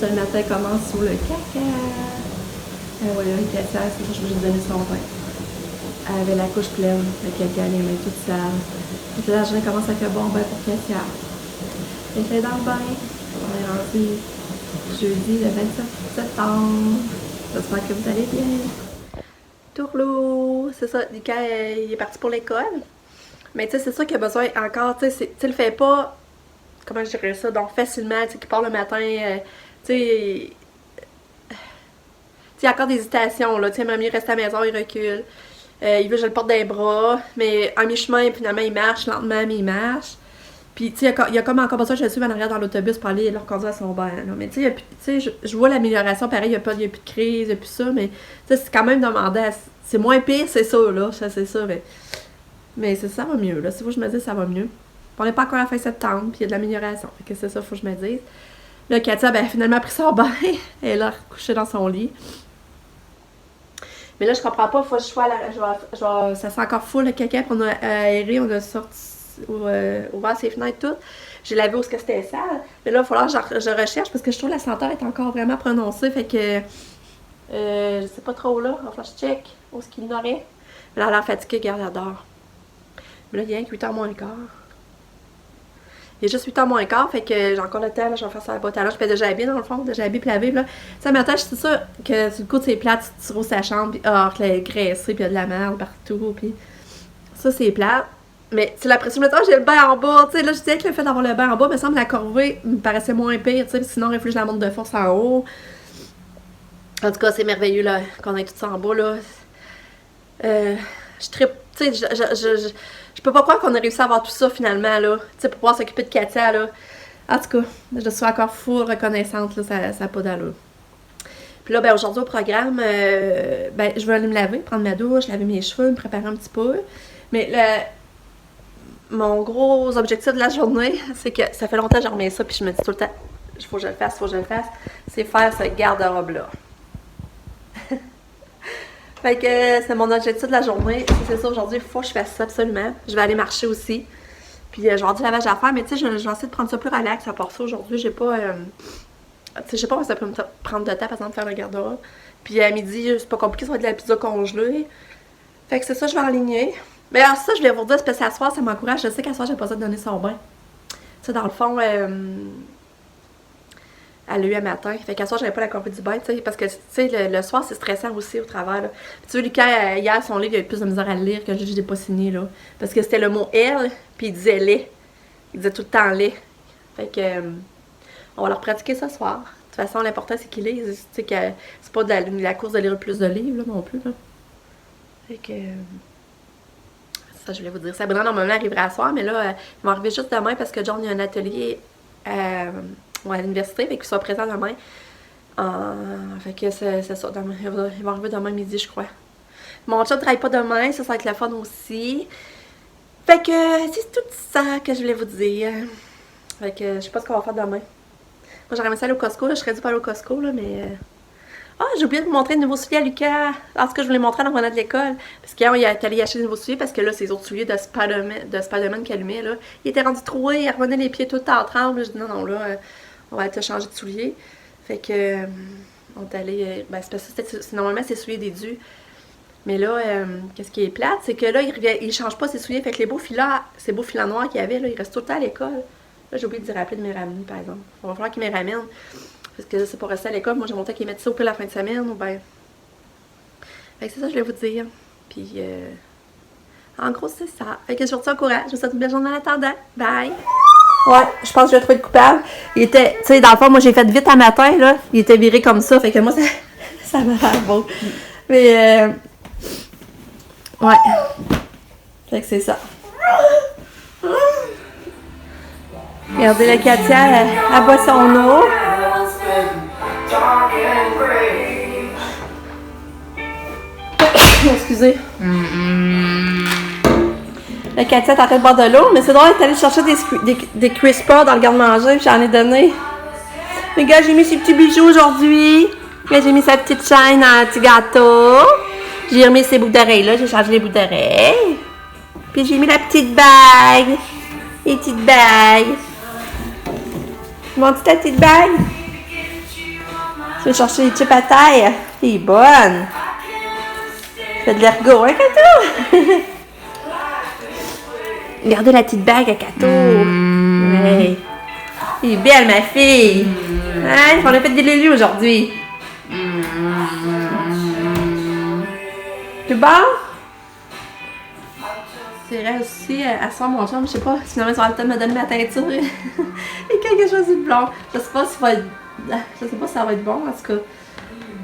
autres, le matin, commence sur le caca. Voilà, Katia, c'est ça, je vais lui donner son bain. Elle avait la couche pleine, le caca, les mains toutes sales. Donc la journée commence avec un bon bain pour Katia. Elle fait dans le bain. On est rendu jeudi le 27 septembre. J'espère que vous allez bien. Tourlou, c'est ça, Lucas, il est parti pour l'école. Mais tu sais, c'est ça qu'il a besoin encore, tu sais, il le fait pas, comment je dirais ça, donc facilement, tu sais, qu'il part le matin, tu sais, il y a encore des hésitations, là, tu sais, mamie reste à la maison, il recule. Il veut que je le porte dans les bras, mais en mi-chemin, finalement, il marche lentement, mais il marche. Puis, tu sais, il y a comme encore besoin que je le suive en arrière dans l'autobus pour aller le reconduire à son bain. Là. Mais, tu sais, je vois l'amélioration, pareil, il n'y a plus de crise, il n'y a plus ça, mais, tu sais, c'est quand même demandé. C'est moins pire, c'est ça, là, ça, c'est ça, mais ça va mieux, là. C'est faut que je me dise, ça va mieux. On n'est pas encore à la fin septembre, puis il y a de l'amélioration. Fait que c'est ça, faut que je me dise. Là, Katia, ben, finalement, a pris son bain. Elle est là, couchée dans son lit. Mais là, je comprends pas, faut que je sois là. Ça sent encore fou le caca, puis on a aéré, on a sorti, ouvert ses fenêtres toutes. J'ai lavé où c'était sale. Mais là, il va falloir que je recherche parce que je trouve que la senteur est encore vraiment prononcée. Fait que je sais pas trop là. Il va falloir que je check où est-ce qu'il l'aurait. Mais là, elle a l'air fatiguée, regarde, elle dort. Mais là, il y a rien que 8h moins le quart. Il y a juste 8h moins le quart, fait que j'ai encore le temps, là, je vais faire ça à la boîte à lunch. Je fais déjà habillé dans le fond, déjà habillé puis lavé. Là. Tu sais, matin, c'est ça que sur le coup de ses plates, tu tires sa chambre, puis elle est graissée, puis il y a de la merde partout, puis ça, c'est plate. Mais tu sais, la pression, maintenant, j'ai le bain en bas. Tu sais, là, je disais que le fait d'avoir le bain en bas, me semble la corvée me paraissait moins pire, tu sais, sinon, il faut que je la monte de force en haut. En tout cas, c'est merveilleux, là, qu'on ait tout ça en bas, là. Je trippe, tu sais, je peux pas croire qu'on a réussi à avoir tout ça finalement, là. Tu sais, pour pouvoir s'occuper de Katia, là. En tout cas, je suis encore full reconnaissante, là, ça n'a pas d'allure. Puis là, ben aujourd'hui au programme, ben je vais aller me laver, prendre ma douche, laver mes cheveux, me préparer un petit peu. Mais mon gros objectif de la journée, c'est que ça fait longtemps que je remets ça, puis je me dis tout le temps, il faut que je le fasse, c'est faire ce garde-robe-là. Fait que c'est mon objectif de la journée. C'est ça, aujourd'hui, il faut que je fasse ça absolument. Je vais aller marcher aussi. Puis je vais avoir du lavage à faire, mais tu sais, je vais essayer de prendre ça plus relax à part ça aujourd'hui. J'ai pas. Tu sais, je sais pas si ça peut me prendre de temps, par exemple, de faire le garde-robe. Puis à midi, c'est pas compliqué, ça va être de la pizza congelée. Fait que c'est ça, je vais aligner. Mais alors, ça, je voulais vous dire, c'est parce qu'à soir, ça m'encourage. Je sais qu'à soir, j'ai pas besoin de donner son bain. Tu sais, dans le fond, elle l'a eu un matin. Fait qu'à soir, j'avais pas la corvée du bain, tu sais, parce que, tu sais, le soir, c'est stressant aussi au travers, là. Puis tu vois, Lucas, hier, son livre, il avait plus de misère à le lire que je l'ai pas signé, là. Parce que c'était le mot « elle », puis il disait « lait ». Il disait tout le temps « lait ». Fait que, on va leur pratiquer ce soir. De toute façon, l'important, c'est qu'il lise. Tu sais, que c'est pas de la course de lire plus de livres, là, non plus, là. Fait que... ça, je voulais vous dire. Sabrina, normalement, arriverait à soir, mais là, ils vont arriver juste demain parce que John, il y a un atelier à l'université, fait qu'il soit présent demain. Fait que c'est ça. Demain, il va arriver demain midi, je crois. Mon chat ne travaille pas demain, ça va être le fun aussi. Fait que c'est tout ça que je voulais vous dire. Fait que je sais pas ce qu'on va faire demain. Moi, j'aurais aimé ça aller au Costco, là. Je serais dû pas aller au Costco, là, mais... Ah, j'ai oublié de vous montrer le nouveau soulier à Lucas. En tout cas, je vous l'ai montré en revenant de l'école. Parce qu'hier, il est allé acheter de nouveaux souliers parce que là, ces autres souliers de Spider-Man qu'il allumait, là, il était rendu troué, il revenait les pieds tout en tremble. Je dis non, là, on va te changer de souliers. Fait que, on est allé. Ben, c'est parce que normalement, c'est souliers des dus. Mais là, qu'est-ce qui est plate, c'est que là, il change pas ses souliers. Fait que ces beaux filants noirs qu'il y avait, là, ils restent tout le temps à l'école. Là, j'ai oublié de lui rappeler de me ramener, par exemple. Il va falloir qu'il me ramène. Parce que c'est pour rester à l'école. Moi, j'ai monté qu'ils mettent ça au pire la fin de semaine ou ben. Fait que c'est ça que je voulais vous dire. Puis, en gros, c'est ça. Fait que je vous retiens au courant. Je vous souhaite une belle journée en attendant. Bye! Ouais, je pense que je vais trouver le coupable. Il était, tu sais, dans le fond, moi, j'ai fait vite un matin, là. Il était viré comme ça. Fait que moi, ça m'a l'air beau. Mais, ouais. Fait que c'est ça. Regardez la Katia, elle boit son eau. Excusez. La Katia est en train de boire de l'eau, mais c'est drôle, elle est allée chercher des Crispa dans le garde-manger, j'en ai donné. Les gars, j'ai mis ses petits bijoux aujourd'hui. Là, j'ai mis sa petite chaîne en petit gâteau. J'ai remis ses boucles d'oreilles là, j'ai changé les boucles d'oreilles. Puis j'ai mis la petite bague. Les petites bagues. Montre ta petite bague. Tu veux chercher les chips à terre? T'es bonne! Fais de l'ergot, hein, Cato? Regardez la petite bague à Cato! Ouais! Elle est belle, ma fille! Hein? On a fait des lélus aujourd'hui! C'est bon? C'est vrai aussi, à soir, mon chum, je sais pas, finalement, ça va le temps de me donner ma teinture. Et quelqu'un choisit le blond. Je sais pas si ça va être bon, en tout cas.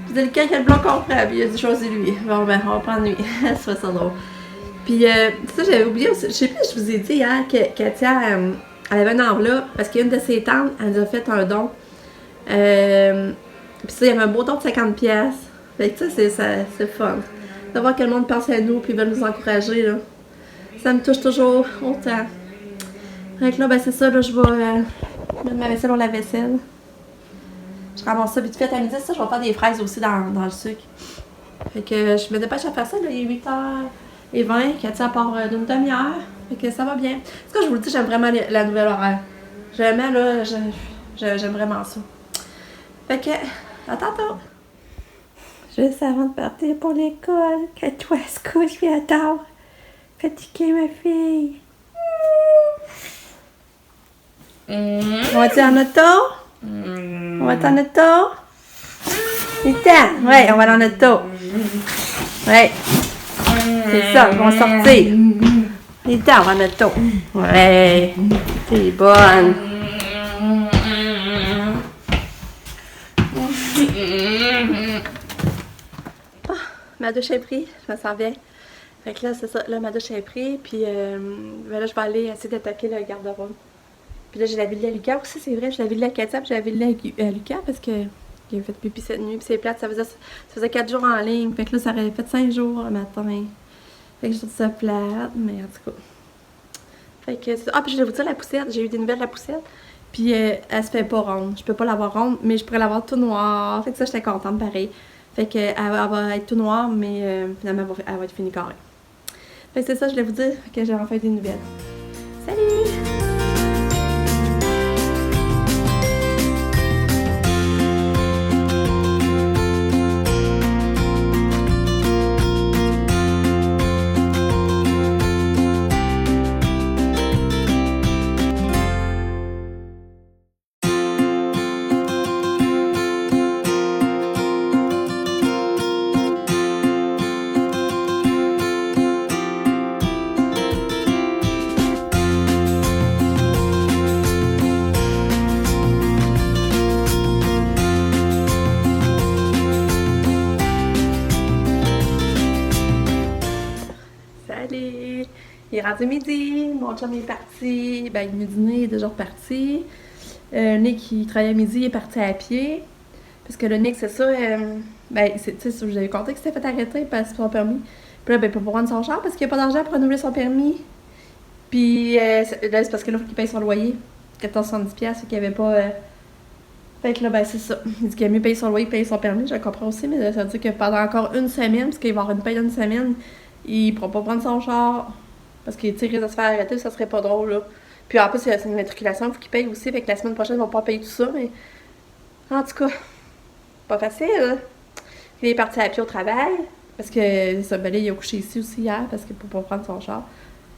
Puis c'est lequel qui a le blond qu'on prend, puis il a dit choisir lui. Bon, ben, on va prendre lui. Ça fait ça drôle. Puis, ça, j'avais oublié aussi, je sais plus, je vous ai dit hier que Katia, elle avait une enveloppe, parce qu'une de ses tantes, elle nous a fait un don. Puis ça, il y avait un beau don de 50$. Fait que ça, c'est fun. De voir que le monde pense à nous, puis ils veulent nous encourager, là. Ça me touche toujours autant. Fait que là, ben c'est ça, là, je vais mettre ma vaisselle au lave-vaisselle. Je ramasse ça vite fait à midi, ça, je vais faire des fraises aussi dans le sucre. Fait que je me dépêche à faire ça, là, il est 8h20, Katia part d'une demi-heure. Fait que ça va bien. En tout cas, je vous le dis, j'aime vraiment la nouvelle horaire. J'aime, là, j'aime vraiment ça. Fait que, à tantôt! Juste avant de partir pour l'école, que toi, se couche, puis attends. Fatiguée, ma fille. On va-tu en auto? On va-tu en auto? C'est temps. Ouais, on va en auto. Ouais. C'est ça, on va sortir. C'est temps, on va en auto. Ouais. T'es bonne. Oh, ma douche est prise, je me sens bien. Fait que là, c'est ça, là, ma douche est prise, puis ben là, je vais aller essayer d'attaquer le garde-robe. Puis là, j'ai lavé le lit à Lucas aussi, c'est vrai, j'ai lavé le lit à Katia, puis j'ai lavé le lit à Lucas parce que il a fait pipi cette nuit, puis c'est plate, ça faisait 4 jours en ligne, fait que là, ça aurait fait 5 jours le matin. Fait que je trouve ça plate, mais en tout cas. Fait que c'est ça. Ah, puis je vais vous dire la poussette, j'ai eu des nouvelles de la poussette, puis elle se fait pas ronde. Je peux pas l'avoir ronde, mais je pourrais l'avoir tout noir, fait que ça, j'étais contente pareil. Fait que elle va être tout noire, mais finalement, elle va être finie carrée. Fait que c'est ça, je voulais vous dire que j'ai enfin des nouvelles. Salut! Il est rendu midi, mon chum est parti, ben le dîner est déjà reparti. Nick, il travaillait à midi, il est parti à pied. Parce que le Nick, c'est ça, ben, tu sais, je vous avais compté qu'il s'était fait arrêter parce son permis. Puis là, ben, pour prendre son char parce qu'il n'y a pas d'argent pour renouveler son permis. Puis là, c'est parce que là, il faut qu'il paye son loyer. 14,70$, fait qu'il n'y avait pas. Fait que là, ben, c'est ça. Il dit qu'il a mieux payer son loyer, payer son permis, je le comprends aussi, mais ça veut dire que pendant encore une semaine, parce qu'il va avoir une paye d'une semaine, il ne pourra pas prendre son char. Parce qu'il risque de se faire arrêter, ça serait pas drôle, là. Puis en plus, c'est une matriculation, il faut qu'il paye aussi. Fait que la semaine prochaine, ils vont pas payer tout ça, mais. En tout cas, pas facile, là. Il est parti à pied au travail. Parce que ça, ben là, il a couché ici aussi hier, parce qu'il peut pas prendre son char.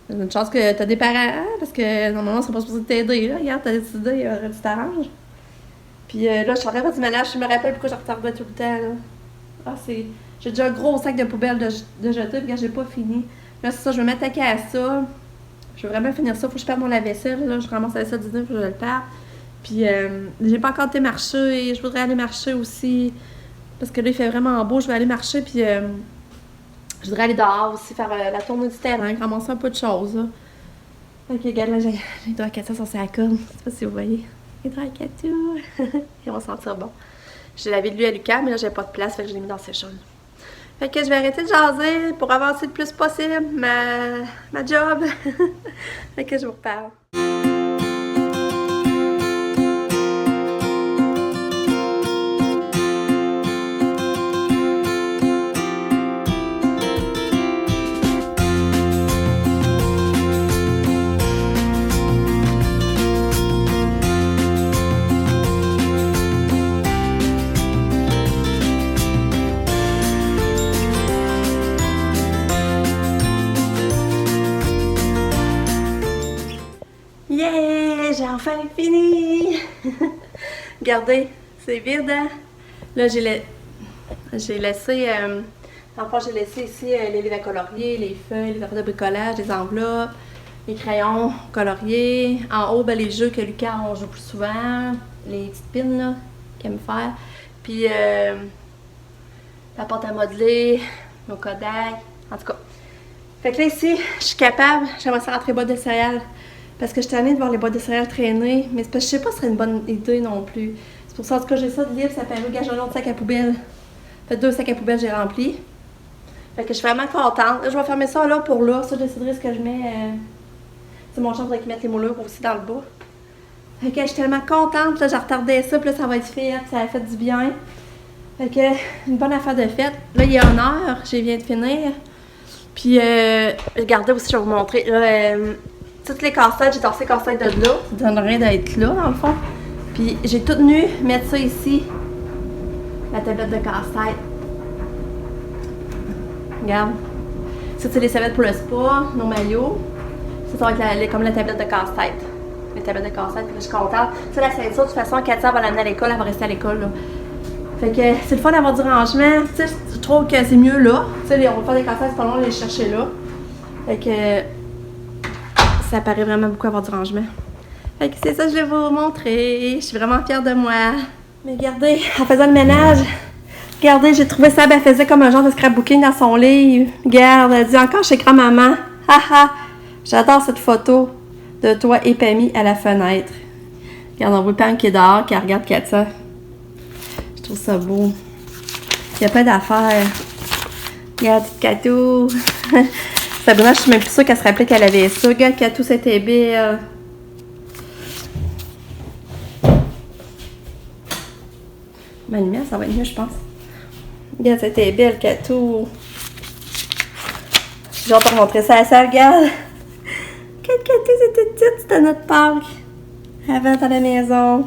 C'est une chance que t'as des parents, hein, parce que normalement, on serait pas supposé t'aider, là. Hier, t'as décidé, tu t'arranges. Puis là, je suis en train de faire du ménage, je me rappelle pourquoi je retardais tout le temps, là. Ah, c'est. J'ai déjà un gros sac de poubelle de jeter, puis j'ai pas fini. Là, c'est ça, je vais m'attaquer à ça. Je veux vraiment finir ça. Faut que je perde mon lave-vaisselle. Là, je ramasse la vaisselle du dîner, faut que je le perde. Puis, j'ai pas encore été marcher. Je voudrais aller marcher aussi. Parce que là, il fait vraiment beau. Je vais aller marcher. Puis, je voudrais aller dehors aussi, faire la tournée du terrain, ramasser un peu de choses. Là. Ok, regarde, là, j'ai Hydrocatou sur sa corde. Je sais pas si vous voyez. Hydrocatou. Il va sentir bon. J'ai lavé de lui à Lucas, mais là, j'ai pas de place. Fait que je l'ai mis dans ses choses. Fait que je vais arrêter de jaser pour avancer le plus possible ma job. Fait que je vous reparle. Yeah! J'ai enfin fini! Regardez, c'est vide, hein? Là, j'ai laissé... Enfin, j'ai laissé ici les livres à colorier, les feuilles, les affaires de bricolage, les enveloppes, les crayons coloriés. En haut, ben, les jeux que Lucas on joue plus souvent, les petites pins là, qu'il aime faire. Puis la pâte à modeler, nos Kodak, en tout cas. Fait que là ici, je suis capable, j'aimerais ça rentrer les boîtes de céréales. Parce que je suis tannée de voir les boîtes de céréales traîner, mais c'est parce que je sais pas si ce serait une bonne idée non plus. C'est pour ça, en tout cas, j'ai ça de livre, ça s'appelle Regarde un autre sac à poubelle. Fait 2 sacs à poubelle, j'ai rempli. Fait que je suis vraiment contente. Là, je vais fermer ça là pour là. Ça, je déciderai ce que je mets. C'est mon chambre qui met les moulures aussi dans le bas. Fait que je suis tellement contente. Là, j'ai retardé ça, puis là, ça va être fait. Ça a fait du bien. Fait que, une bonne affaire de fête. Là, il y a 1 heure, je viens de finir. Puis, regardez aussi, je vais vous montrer. Là, toutes les casse-têtes, j'ai tassé les casse-têtes de là. Ça donne rien d'être là, dans le fond. Puis, j'ai tout tenu mettre ça ici. La tablette de casse-tête. Regarde. Ça, c'est les serviettes pour le spa, nos maillots. Ça va être comme la tablette de casse-tête. Les tablettes de casse-tête, je suis contente. Ça, la ceinture, de toute façon, Katia va l'amener à l'école, elle va rester à l'école, là. Fait que c'est le fun d'avoir du rangement. Tu sais, je trouve que c'est mieux là. Tu sais, on va faire des casse-têtes, c'est pas long de les chercher là. Fait que ça paraît vraiment beaucoup avoir du rangement. Fait que c'est ça que je vais vous montrer. Je suis vraiment fière de moi. Mais regardez, en faisant le ménage, regardez, j'ai trouvé ça, elle faisait comme un genre de scrapbooking dans son livre. Regarde, elle dit encore chez grand-maman. Haha, j'adore cette photo de toi et Pammy à la fenêtre. Regarde, on voit Pam qui est dehors, qui regarde Katia. Je trouve ça beau. Il y a pas d'affaires. Regarde, petite Katou. Sabrina, je suis même plus sûre qu'elle se rappelait qu'elle avait ça. Regarde, Katou, c'était belle. Ma lumière, ça va être mieux, je pense. Regarde, c'était belle, Katou. Je vais te montrer ça à ça, regarde. Katou, c'était petite, c'était notre parc. Avant, dans la maison.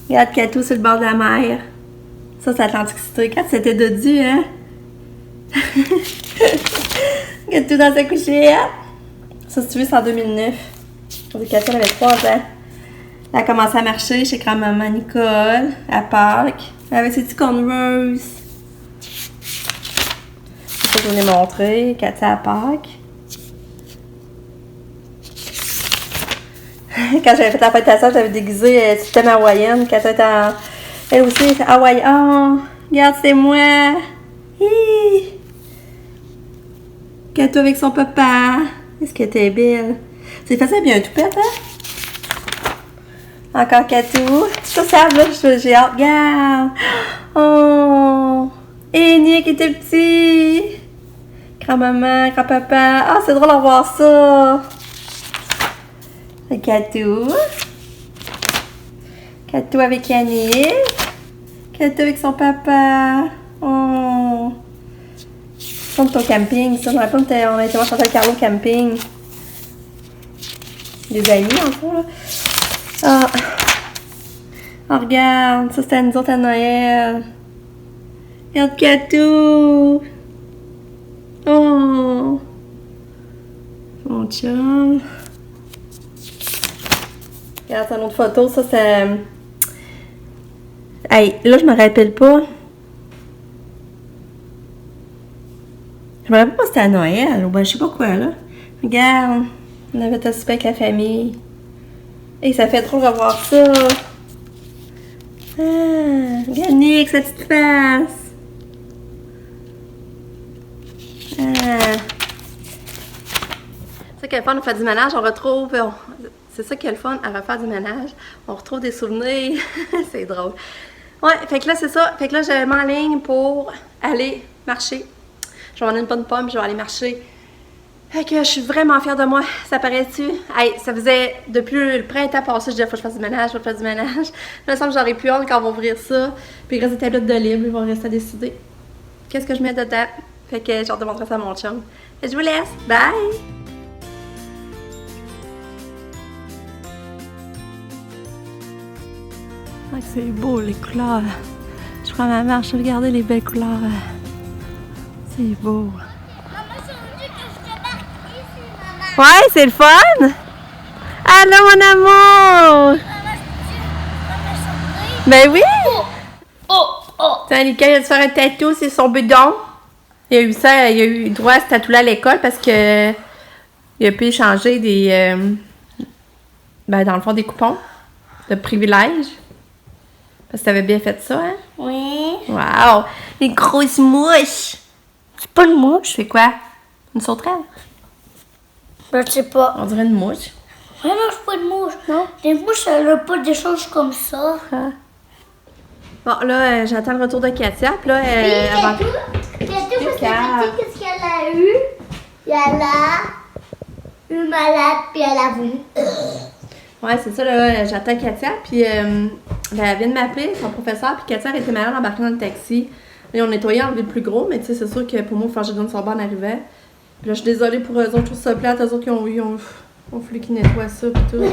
Regarde, Katou sur le bord de la mer. Ça, c'est Atlantic City. Quand c'était dodu, hein? Katou dans sa couchette. Ça, si tu veux, c'est en 2009. Katou, elle avait 3 ans. Elle a commencé à marcher chez grand-maman Nicole, à Pâques, avec ses petits Converse. C'est ça que je voulais montrer, Katia à Pâques. Quand j'avais fait la fête à ça, j'avais déguisé système hawaïenne. Katia était en... Elle aussi, c'est hawaïen. Oh, regarde, c'est moi. Hi. Katia avec son papa. Est-ce qu'elle était belle? C'est facile, bien un toupette, hein? Encore Katou. Ça, ça va, j'ai hâte. Regarde. Oh. Et Nick était petit. Grand-maman, grand-papa. Ah, c'est drôle de voir ça. Katou. Katou avec Yannick. Katou avec son papa. Oh. Comme ton camping. Ça, je me rappelle, on a été voir Chantal Carlo camping. Des amis, en fond, là. Ah. Oh, regarde, ça c'était nous autres à Noël. Regarde Katou. Oh. Mon chum. Regarde, c'est une autre photo, ça c'est... Hey, là je me rappelle pas. Je me rappelle pas si c'était à Noël ou ben je sais pas quoi là. Regarde, on avait été super avec la famille. Et ça fait trop revoir ça. Ah, regarde Nick, sa petite face. Ah. C'est ça qui est le fun, on fait du ménage, on retrouve... C'est ça qui est le fun, à refaire du ménage. On retrouve des souvenirs. C'est drôle. Ouais, fait que là, c'est ça. Fait que là, je m'enligne pour aller marcher. Je vais m'en aller une bonne pomme, je vais aller marcher. Fait que je suis vraiment fière de moi. Ça paraît-tu? Hey, ça faisait depuis le printemps passé, je disais, faut que je fasse du ménage, faut que je fasse du ménage. Il me semble que j'aurais plus hâte quand on va ouvrir ça. Puis il reste des tablettes de livres, ils vont rester à décider. Qu'est-ce que je mets dedans? Fait que j'ai hâte de montrer ça à mon chum. Et je vous laisse. Bye! Ah, c'est beau les couleurs. Je prends ma marche, regardez les belles couleurs. C'est beau. Maman, c'est rendu que je débarque ici, maman. Ouais, c'est le fun! Allô, mon amour! Ben oui! Tiens, Lucas, il a dû faire un tatou, c'est son bedon. Il a eu ça, il a eu droit à ce tatou-là à l'école parce que il a pu échanger des. Ben, dans le fond, des coupons de privilèges. Parce que t'avais bien fait ça, hein? Oui. Wow! Une grosse mouche! C'est pas une mouche. C'est quoi? Une sauterelle? Je sais pas. On dirait une mouche. Ouais, non, c'est pas une mouche. Non? Les mouches, elles n'ont pas d'échange comme ça. Ah. Bon, là, j'attends le retour de Katia. Puis là, avant... Qu'est-ce qu'elle a eu? Elle a eu malade, puis elle a voulu. Ouais, c'est ça, là, j'attends Katia. Puis elle vient de m'appeler, son professeur. Puis Katia elle était malade embarquée dans le taxi. Et on nettoyait, enlevé le plus gros. Mais tu sais, c'est sûr que pour moi, il faut que je donne son banc en arrivant. Puis là, je suis désolée pour eux autres, je trouve ça plate. Eux autres qui ont fallu qu'ils nettoient ça, puis tout.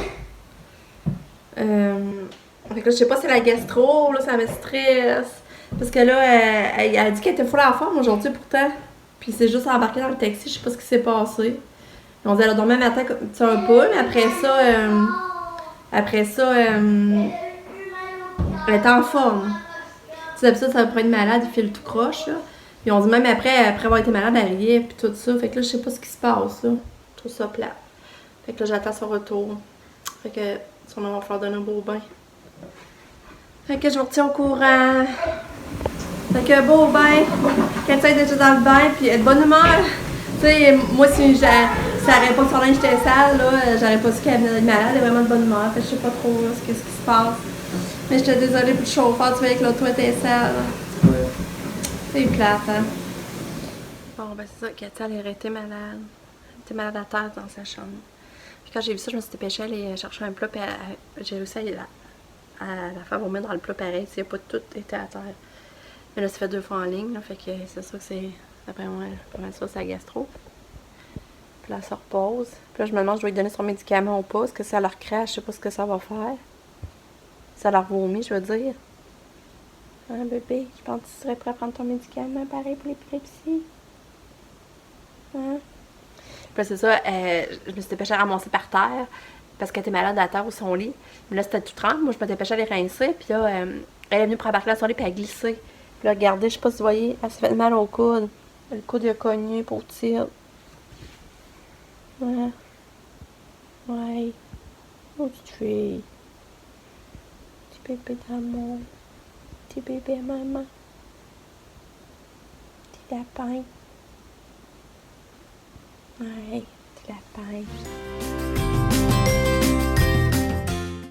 Fait que là, je sais pas si c'est la gastro, là, ça me stresse. Parce que là, elle a dit qu'elle était full en forme aujourd'hui, pourtant. Puis c'est juste embarqué dans le taxi, je sais pas ce qui s'est passé. On dit elle a dormi un matin un peu, mais après ça, elle était en forme. Tu sais, d'habitude, ça va prendre une malade, il file tout croche, là. Puis on dit même après avoir été malade, elle riait, puis tout ça. Fait que là, je sais pas ce qui se passe, là. Je trouve ça plat. Fait que là, j'attends son retour. Fait que son nom va falloir donner un beau bain. Fait que je vous retiens au courant. Fait que beau bain. Katia est déjà dans le bain, puis elle est de bonne humeur. Tu sais, moi, si j'aurais pas que son linge était sale, là, j'aurais pas su qu'elle venait d'être malade. Elle est vraiment de bonne humeur. Fait que je sais pas trop là, ce qui se passe. Mais j'étais désolée pour le chauffeur, tu voyais que l'auto était sale. Ouais. C'est plate, hein? Bon, ben c'est ça, Katia, elle était malade. Elle était malade à terre dans sa chambre. Puis quand j'ai vu ça, je me suis dépêchée à aller chercher un plat, puis j'ai réussi à la faire vomir dans le plat pareil, s'il n'y a pas tout été à terre. Mais là, ça fait 2 fois en ligne, là, fait que c'est sûr que c'est, d'après moi, pas mal ça, c'est la gastro. Puis là, elle se repose. Puis là, je me demande, je vais lui donner son médicament ou pas, parce que si elle leur crache, je sais pas ce que ça va faire. Si elle leur vomit, je veux dire. Hein, bébé, je pense que tu serais prêt à prendre ton médicament pareil pour l'épilepsie. Hein? Puis là, c'est ça, je me suis dépêchée à ramasser par terre parce qu'elle était malade à terre ou son lit. Mais là, c'était tout trempe. Moi, je me dépêchais à les rincer. Puis là, elle est venue pour embarquer dans son lit puis elle a glissé. Puis là, regardez, je sais pas si vous voyez, elle s'est fait mal au coude. Le coude, il a cogné pour tirer. Ouais. Ouais. Oh, petite fille. Petit bébé d'amour. Petit bébé maman. Petit lapin. Ouais, petit lapin.